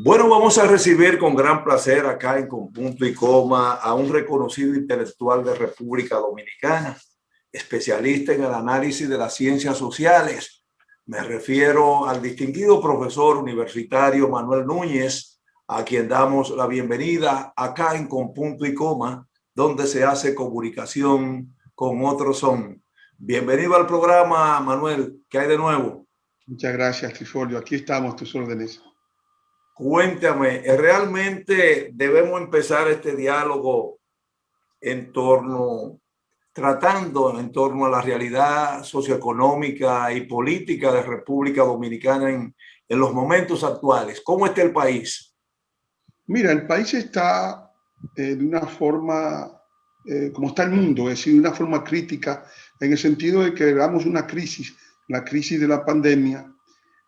Bueno, vamos a recibir con gran placer acá en Con Punto y Coma a un reconocido intelectual de República Dominicana, especialista en el análisis de las ciencias sociales. Me refiero al distinguido profesor universitario Manuel Núñez, a quien damos la bienvenida acá en Con Punto y Coma, donde se hace comunicación con otros son. Bienvenido al programa, Manuel. ¿Qué hay de nuevo? Muchas gracias, Trifolio. Aquí estamos, tus órdenes. Cuéntame, ¿realmente debemos empezar este diálogo tratando en torno a la realidad socioeconómica y política de República Dominicana en los momentos actuales? ¿Cómo está el país? Mira, el país está de una forma, como está el mundo, es decir, de una forma crítica, en el sentido de que veamos una crisis, la crisis de la pandemia,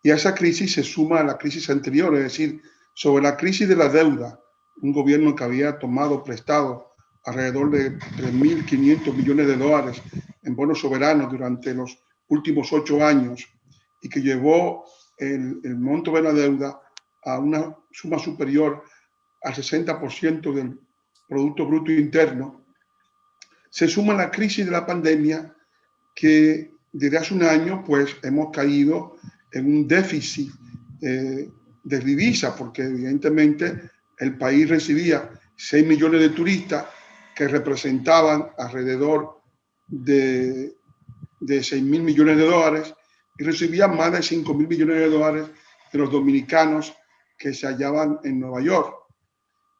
y a esa crisis se suma a la crisis anterior, es decir, sobre la crisis de la deuda, un gobierno que había tomado prestado alrededor de 3.500 millones de dólares en bonos soberanos durante los últimos 8 años y que llevó el monto de la deuda a una suma superior al 60% del Producto Bruto Interno. Se suma la crisis de la pandemia que desde hace un año pues hemos caído en un déficit de divisa, porque evidentemente el país recibía 6 millones de turistas que representaban alrededor de 6.000 millones de dólares y recibía más de 5.000 millones de dólares de los dominicanos que se hallaban en Nueva York,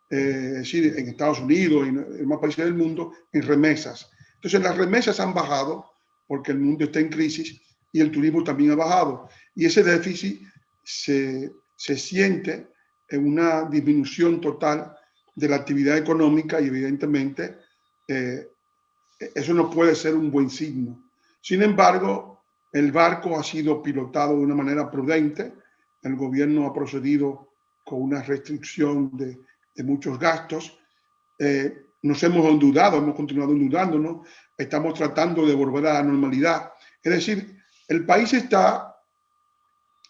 es decir, en Estados Unidos y en demás países del mundo, en remesas. Entonces las remesas han bajado porque el mundo está en crisis y el turismo también ha bajado. Y ese déficit se siente en una disminución total de la actividad económica y evidentemente eso no puede ser un buen signo. Sin embargo, el barco ha sido pilotado de una manera prudente, el gobierno ha procedido con una restricción de muchos gastos, nos hemos endeudado, hemos continuado endeudándonos, estamos tratando de volver a la normalidad. Es decir, el país está,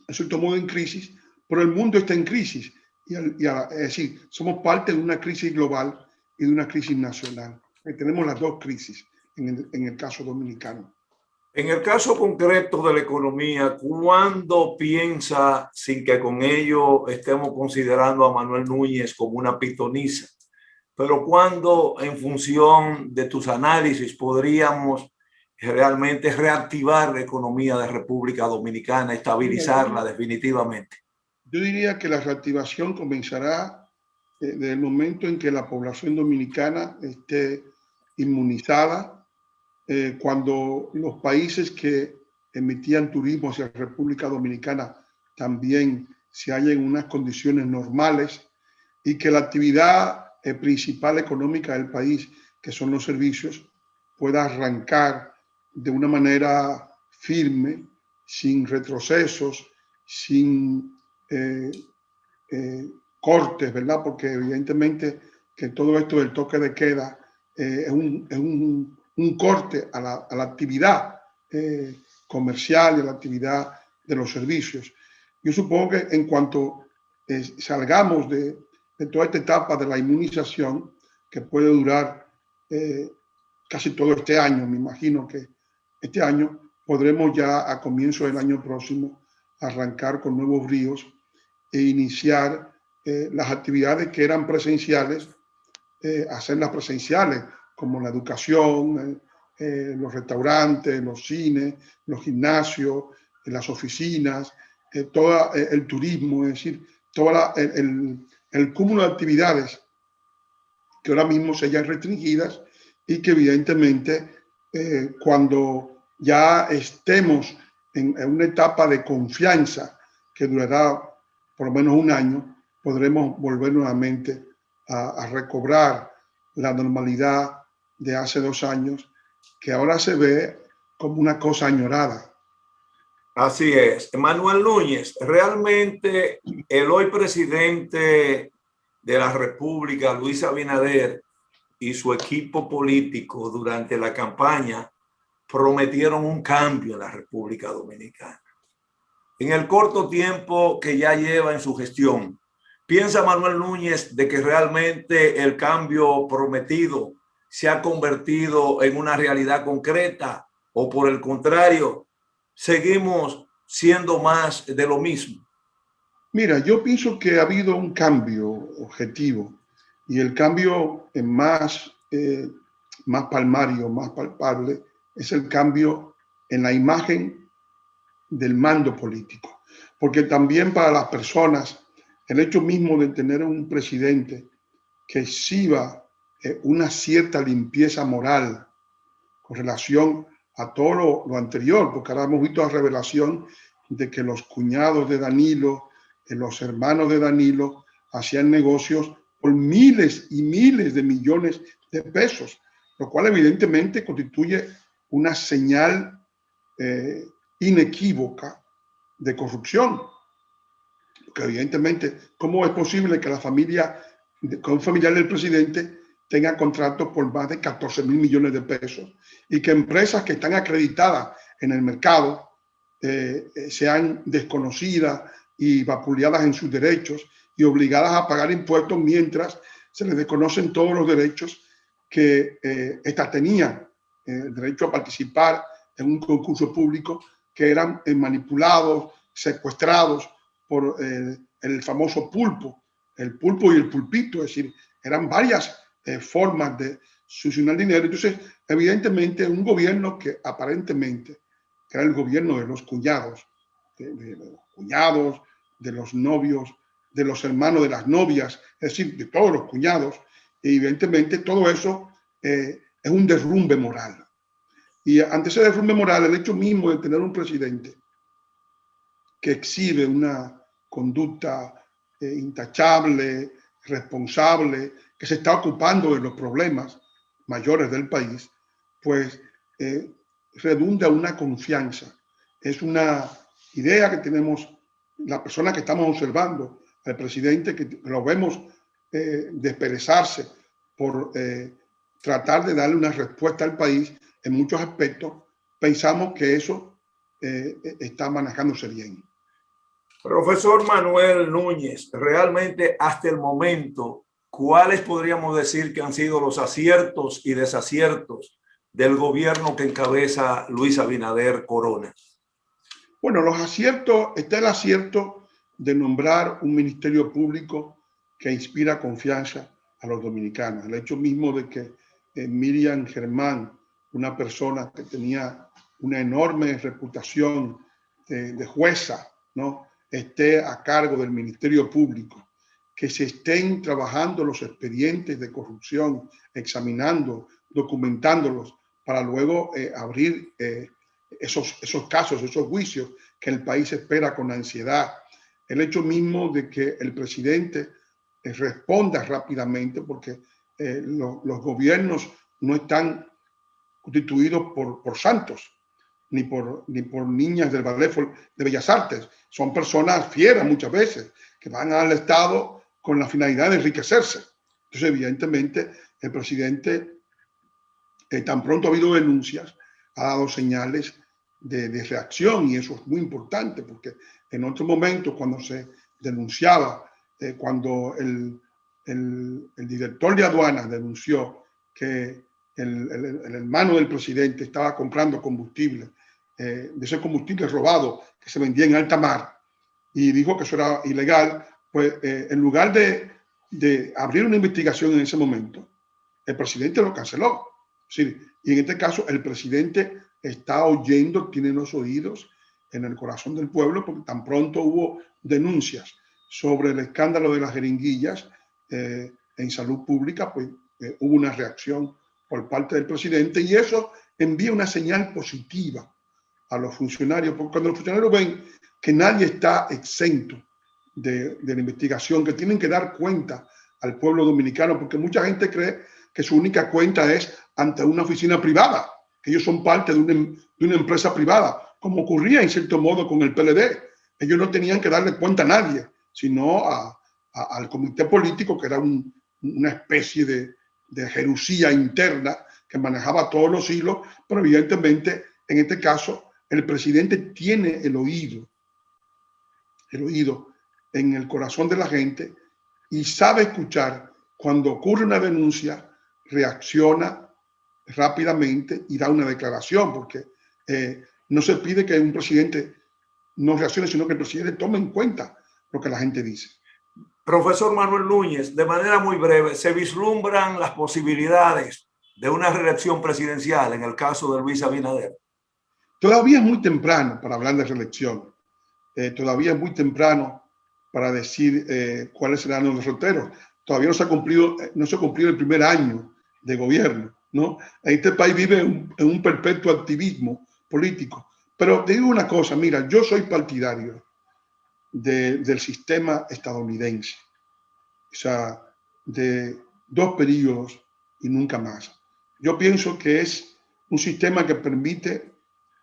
en cierto modo, en crisis, pero el mundo está en crisis. Es decir, somos parte de una crisis global y de una crisis nacional. Tenemos las dos crisis en el caso dominicano. En el caso concreto de la economía, ¿cuándo piensa, sin que con ello estemos considerando a Manuel Núñez como una pitoniza, pero cuándo, en función de tus análisis, podríamos realmente reactivar la economía de República Dominicana, estabilizarla definitivamente? Yo diría que la reactivación comenzará desde el momento en que la población dominicana esté inmunizada, cuando los países que emitían turismo hacia República Dominicana también se hallen en unas condiciones normales y que la actividad principal económica del país, que son los servicios, pueda arrancar de una manera firme, sin retrocesos, sin cortes, ¿verdad? Porque evidentemente que todo esto del toque de queda es un corte a la actividad comercial y a la actividad de los servicios. Yo supongo que en cuanto salgamos de toda esta etapa de la inmunización, que puede durar casi todo este año, me imagino que este año podremos ya a comienzo del año próximo arrancar con nuevos bríos e iniciar las actividades que eran presenciales, hacerlas presenciales, como la educación, los restaurantes, los cines, los gimnasios, las oficinas, todo el turismo, es decir, todo el cúmulo de actividades que ahora mismo se hayan restringidas y que evidentemente cuando ya estemos en una etapa de confianza que durará por lo menos un año, podremos volver nuevamente a recobrar la normalidad de hace 2 años, que ahora se ve como una cosa añorada. Así es. Manuel Núñez, realmente el hoy presidente de la República, Luis Abinader, y su equipo político durante la campaña prometieron un cambio en la República Dominicana. En el corto tiempo que ya lleva en su gestión, ¿Piensa Manuel Núñez de que realmente el cambio prometido se ha convertido en una realidad concreta o por el contrario, seguimos siendo más de lo mismo? Mira, yo pienso que ha habido un cambio objetivo y el cambio más palmario, más palpable, es el cambio en la imagen del mando político. Porque también para las personas, el hecho mismo de tener un presidente que exhiba una cierta limpieza moral con relación a todo lo anterior, porque ahora hemos visto la revelación de que los cuñados de Danilo, los hermanos de Danilo, hacían negocios por miles y miles de millones de pesos, lo cual evidentemente constituye una señal inequívoca de corrupción. Porque evidentemente, ¿cómo es posible que la familia, con un familiar del presidente, tenga contratos por más de 14.000 millones de pesos y que empresas que están acreditadas en el mercado sean desconocidas y vapuleadas en sus derechos y obligadas a pagar impuestos mientras se les desconocen todos los derechos que éstas tenían, el derecho a participar en un concurso público, que eran manipulados, secuestrados por el famoso pulpo, el pulpo y el pulpito, es decir, eran varias formas de succionar dinero. Entonces, evidentemente, un gobierno que aparentemente era el gobierno de los cuñados, de los cuñados, de los novios, de los hermanos de las novias, es decir, de todos los cuñados, y evidentemente todo eso es un derrumbe moral. Y ante ese derrumbe moral, el hecho mismo de tener un presidente que exhibe una conducta intachable, responsable, que se está ocupando de los problemas mayores del país, pues redunda una confianza. Es una idea que tenemos, la persona que estamos observando, el presidente, que lo vemos desperezarse por tratar de darle una respuesta al país en muchos aspectos, pensamos que eso está manejándose bien. Profesor Manuel Núñez, realmente hasta el momento, ¿cuáles podríamos decir que han sido los aciertos y desaciertos del gobierno que encabeza Luis Abinader Corona? Bueno, los aciertos, está el acierto de nombrar un ministerio público que inspira confianza a los dominicanos. El hecho mismo de que Miriam Germán, una persona que tenía una enorme reputación de jueza, ¿no?, esté a cargo del Ministerio Público, que se estén trabajando los expedientes de corrupción, examinando, documentándolos, para luego abrir esos casos, esos juicios que el país espera con ansiedad. El hecho mismo de que el presidente responda rápidamente, porque los gobiernos no están constituidos por santos, ni por niñas del ballet de Bellas Artes. Son personas fieras muchas veces, que van al Estado con la finalidad de enriquecerse. Entonces, evidentemente, el presidente, tan pronto ha habido denuncias, ha dado señales de reacción, y eso es muy importante, porque en otro momento, cuando se denunciaba, cuando el director de aduanas denunció que el hermano del presidente estaba comprando combustible, de ese combustible robado que se vendía en alta mar, y dijo que eso era ilegal, pues en lugar de abrir una investigación en ese momento, el presidente lo canceló. Sí, y en este caso el presidente está oyendo, tiene los oídos en el corazón del pueblo, porque tan pronto hubo denuncias sobre el escándalo de las jeringuillas en salud pública, pues hubo una reacción por parte del presidente, y eso envía una señal positiva a los funcionarios, porque cuando los funcionarios ven que nadie está exento de la investigación, que tienen que dar cuenta al pueblo dominicano, porque mucha gente cree que su única cuenta es ante una oficina privada, que ellos son parte de una empresa privada, como ocurría en cierto modo con el PLD. Ellos no tenían que darle cuenta a nadie, sino al comité político, que era una especie de jerusía interna que manejaba todos los hilos, pero evidentemente en este caso el presidente tiene el oído en el corazón de la gente, y sabe escuchar. Cuando ocurre una denuncia, reacciona rápidamente y da una declaración, porque no se pide que un presidente no reaccione, sino que el presidente tome en cuenta lo que la gente dice. Profesor Manuel Núñez, de manera muy breve, ¿se vislumbran las posibilidades de una reelección presidencial en el caso de Luis Abinader? Todavía es muy temprano para hablar de reelección. Todavía es muy temprano para decir cuáles serán los derroteros. Todavía no se ha cumplido el primer año de gobierno, ¿no? Este país vive en un perpetuo activismo político. Pero te digo una cosa, mira, yo soy partidario del sistema estadounidense, o sea, de 2 periodos y nunca más. Yo pienso que es un sistema que permite,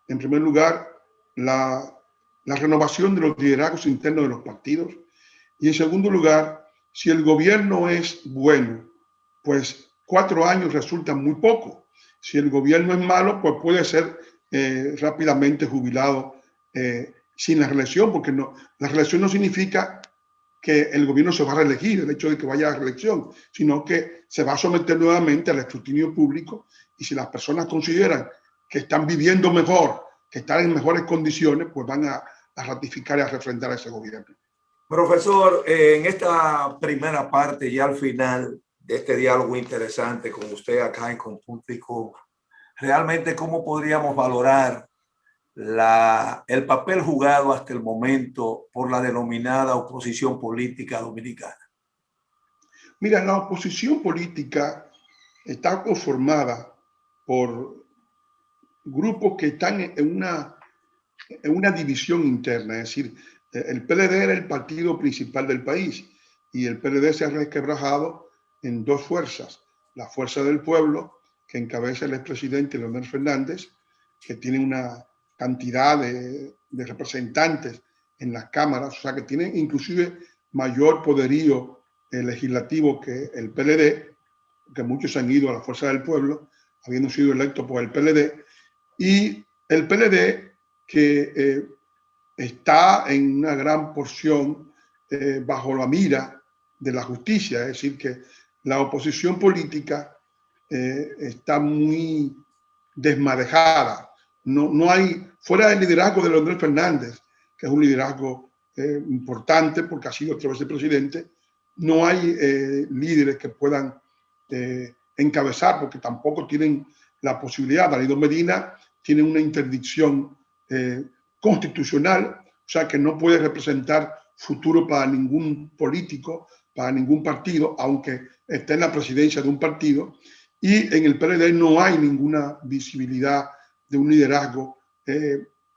en primer lugar, la renovación de los liderazgos internos de los partidos, y en segundo lugar, si el gobierno es bueno, pues 4 años resultan muy poco. Si el gobierno es malo, pues puede ser rápidamente jubilado sin la reelección, porque la reelección no significa que el gobierno se va a reelegir, el hecho de que vaya a la reelección, sino que se va a someter nuevamente al escrutinio público, y si las personas consideran que están viviendo mejor, que están en mejores condiciones, pues van a ratificar y a refrendar a ese gobierno. Profesor, en esta primera parte, ya al final de este diálogo interesante con usted acá en Compunto y Coma, realmente cómo podríamos valorar el papel jugado hasta el momento por la denominada oposición política dominicana. Mira, la oposición política está conformada por grupos que están en una división interna, es decir, el PLD era el partido principal del país y el PLD se ha resquebrajado en 2 fuerzas: la Fuerza del Pueblo, que encabeza el expresidente Leonel Fernández, que tiene una cantidad de representantes en las cámaras, o sea que tiene inclusive mayor poderío legislativo que el PLD, que muchos han ido a la Fuerza del Pueblo, habiendo sido electos por el PLD, y el PLD que está en una gran porción bajo la mira de la justicia, es decir, que la oposición política está muy desmadejada. No hay, fuera del liderazgo de Leonel Fernández, que es un liderazgo importante porque ha sido 3 veces presidente, no hay líderes que puedan encabezar, porque tampoco tienen la posibilidad. Danilo Medina tiene una interdicción constitucional, o sea que no puede representar futuro para ningún político, para ningún partido, aunque esté en la presidencia de un partido. Y en el PLD no hay ninguna visibilidad de un liderazgo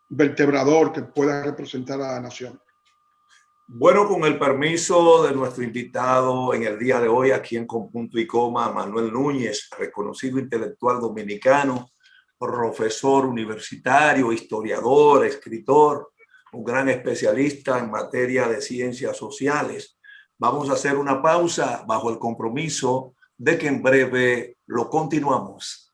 vertebrador que pueda representar a la nación. Bueno, con el permiso de nuestro invitado en el día de hoy aquí en Compunto y Coma, Manuel Núñez, reconocido intelectual dominicano, profesor universitario, historiador, escritor, un gran especialista en materia de ciencias sociales. Vamos a hacer una pausa bajo el compromiso de que en breve lo continuamos.